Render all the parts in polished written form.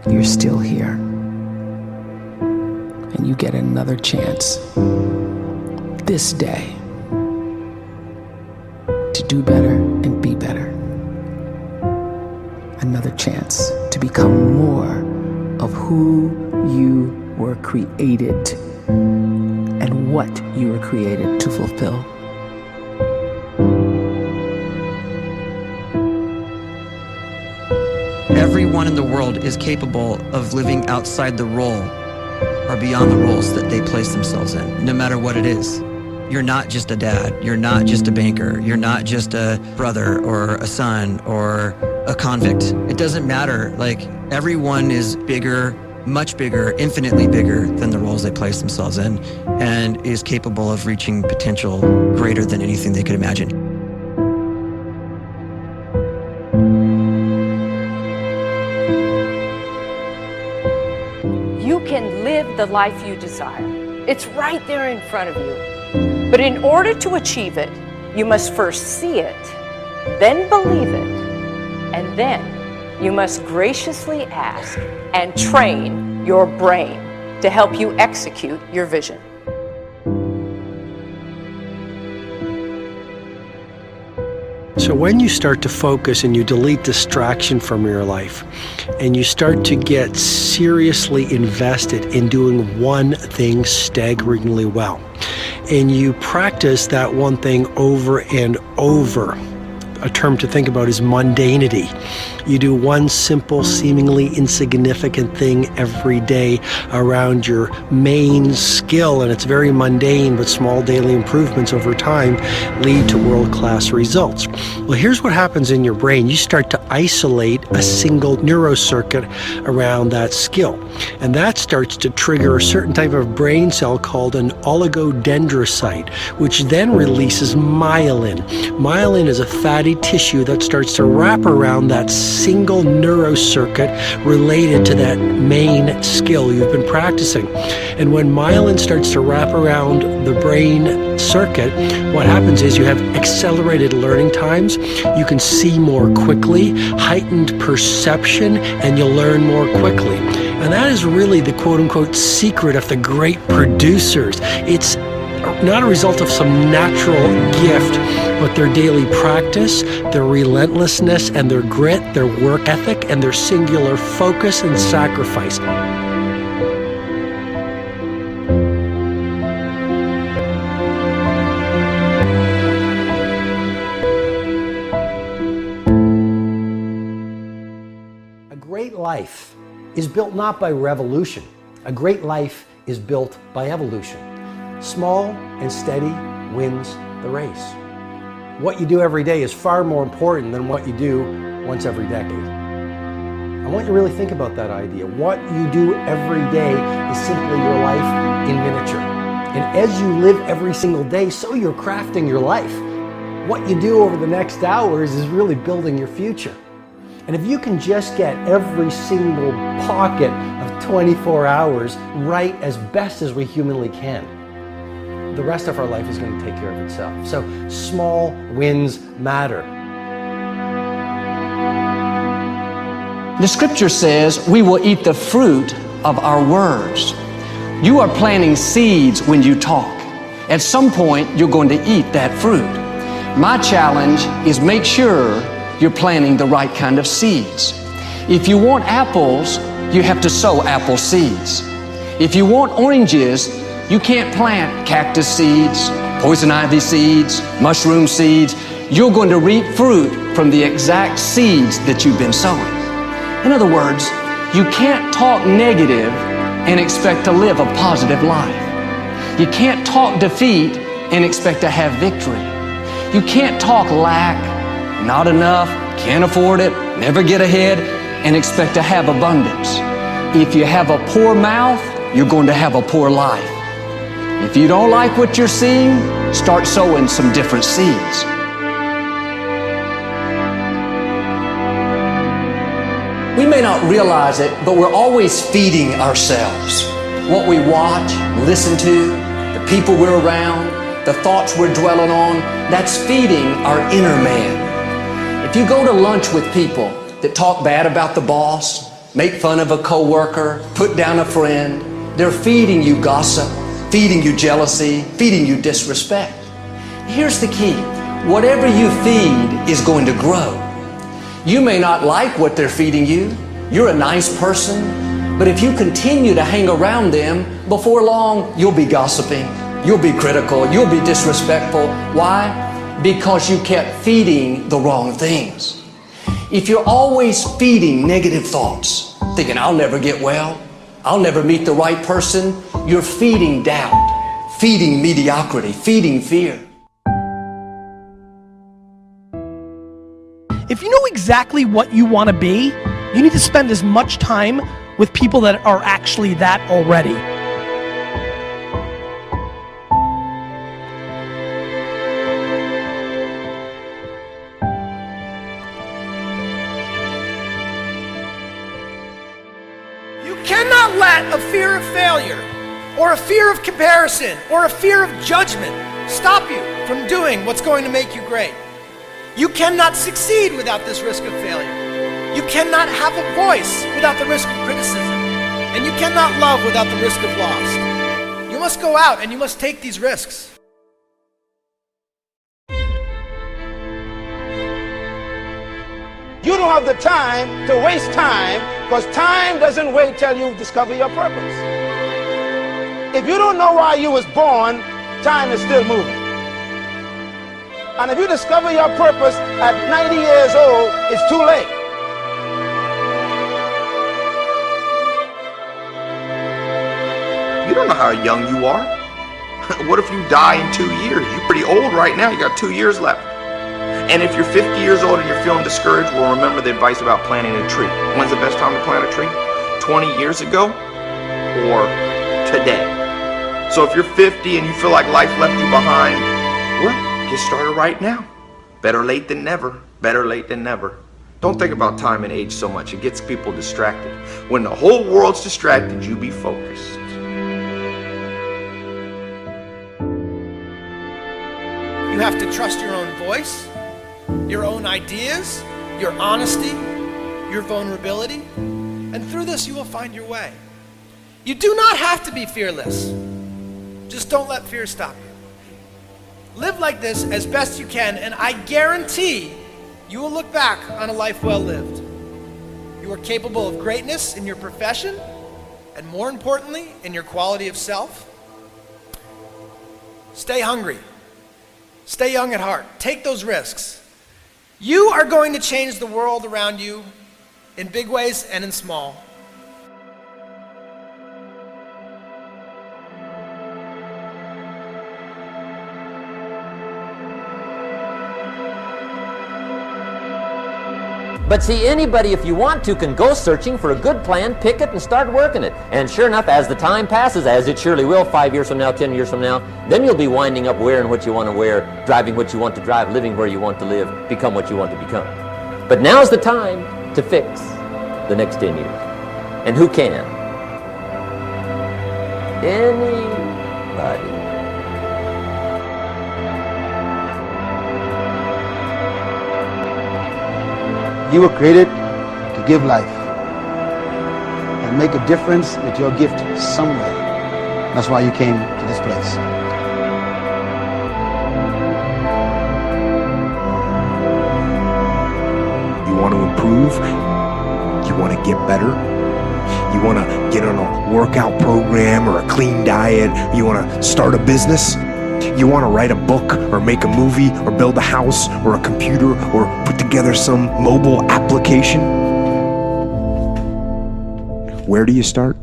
you're still here. And you get another chance this day to do better and be better. Another chance to become more of who you were created and what you were created to fulfill. Everyone in the world is capable of living outside the role or beyond the roles that they place themselves in, no matter what it is. You're not just a dad, you're not just a banker, you're not just a brother or a son or a convict. It doesn't matter. Like, everyone is bigger, much bigger, infinitely bigger than the roles they place themselves in, and is capable of reaching potential greater than anything they could imagine. You can live the life you desire. It's right there in front of you. But in order to achieve it, you must first see it, then believe it, and then you must graciously ask and train your brain to help you execute your vision. So when you start to focus and you delete distraction from your life, and you start to get seriously invested in doing one thing staggeringly well, and you practice that one thing over and over, a term to think about is mundanity. You do one simple, seemingly insignificant thing every day around your main skill, and it's very mundane, but small daily improvements over time lead to world-class results. Well, here's what happens in your brain. You start to isolate a single neurocircuit around that skill, and that starts to trigger a certain type of brain cell called an oligodendrocyte, which then releases myelin. Myelin is a fatty tissue that starts to wrap around that single neurocircuit related to that main skill you've been practicing. And when myelin starts to wrap around the brain circuit, what happens is you have accelerated learning times, you can see more quickly, heightened perception, and you'll learn more quickly. And that is really the quote-unquote secret of the great producers. It's not a result of some natural gift, but their daily practice, their relentlessness and their grit, their work ethic, and their singular focus and sacrifice. A great life is built not by revolution. A great life is built by evolution. Small and steady wins the race. What you do every day is far more important than what you do once every decade. I want you to really think about that idea. What you do every day is simply your life in miniature. And as you live every single day, so you're crafting your life. What you do over the next hours is really building your future. And if you can just get every single pocket of 24 hours right as best as we humanly can, the rest of our life is going to take care of itself. So small wins matter. The scripture says we will eat the fruit of our words. You are planting seeds when you talk. At some point, you're going to eat that fruit. My challenge is make sure you're planting the right kind of seeds. If you want apples, you have to sow apple seeds. If you want oranges, you can't plant cactus seeds, poison ivy seeds, mushroom seeds. You're going to reap fruit from the exact seeds that you've been sowing. In other words, you can't talk negative and expect to live a positive life. You can't talk defeat and expect to have victory. You can't talk lack, not enough, can't afford it, never get ahead, and expect to have abundance. If you have a poor mouth, you're going to have a poor life. If you don't like what you're seeing, start sowing some different seeds. We may not realize it, but we're always feeding ourselves. What we watch, listen to, the people we're around, the thoughts we're dwelling on, that's feeding our inner man. If you go to lunch with people that talk bad about the boss, make fun of a coworker, put down a friend. They're feeding you gossip, feeding you jealousy, feeding you disrespect. Here's the key. Whatever you feed is going to grow. You may not like what they're feeding you. You're a nice person, but if you continue to hang around them, before long, you'll be gossiping, you'll be critical, you'll be disrespectful. Why? Because you kept feeding the wrong things. If you're always feeding negative thoughts, thinking, I'll never get well, I'll never meet the right person, you're feeding doubt, feeding mediocrity, feeding fear. If you know exactly what you want to be, you need to spend as much time with people that are actually that already. You cannot let a fear of failure, or a fear of comparison, or a fear of judgment stop you from doing what's going to make you great. You cannot succeed without this risk of failure. You cannot have a voice without the risk of criticism. And you cannot love without the risk of loss. You must go out and you must take these risks. You don't have the time to waste time, because time doesn't wait till you discover your purpose. If you don't know why you was born, time is still moving. And if you discover your purpose at 90 years old, it's too late. You don't know how young you are. What if you die in 2 years? You're pretty old right now. You got 2 years left. And if you're 50 years old and you're feeling discouraged, well, remember the advice about planting a tree. When's the best time to plant a tree? 20 years ago or today? So if you're 50 and you feel like life left you behind, well, get started right now. Better late than never. Better late than never. Don't think about time and age so much. It gets people distracted. When the whole world's distracted, you be focused. You have to trust your own voice, your own ideas, your honesty, your vulnerability, and through this you will find your way. You do not have to be fearless. Just don't let fear stop you. Live like this as best you can, and I guarantee you will look back on a life well lived. You are capable of greatness in your profession, and more importantly, in your quality of self. Stay hungry. Stay young at heart. Take those risks. You are going to change the world around you in big ways and in small. But see, anybody, if you want to, can go searching for a good plan, pick it, and start working it. And sure enough, as the time passes, as it surely will 5 years from now, 10 years from now, then you'll be winding up wearing what you want to wear, driving what you want to drive, living where you want to live, become what you want to become. But now's the time to fix the next 10 years. And who can? Anybody. You were created to give life and make a difference with your gift somewhere. That's why you came to this place. You want to improve? You want to get better? You want to get on a workout program or a clean diet? You want to start a business? You want to write a book or make a movie or build a house or a computer or put together some mobile application? Where do you start?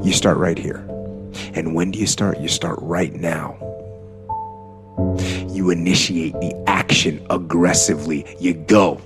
You start right here. And when do you start? You start right now. You initiate the action aggressively. You go.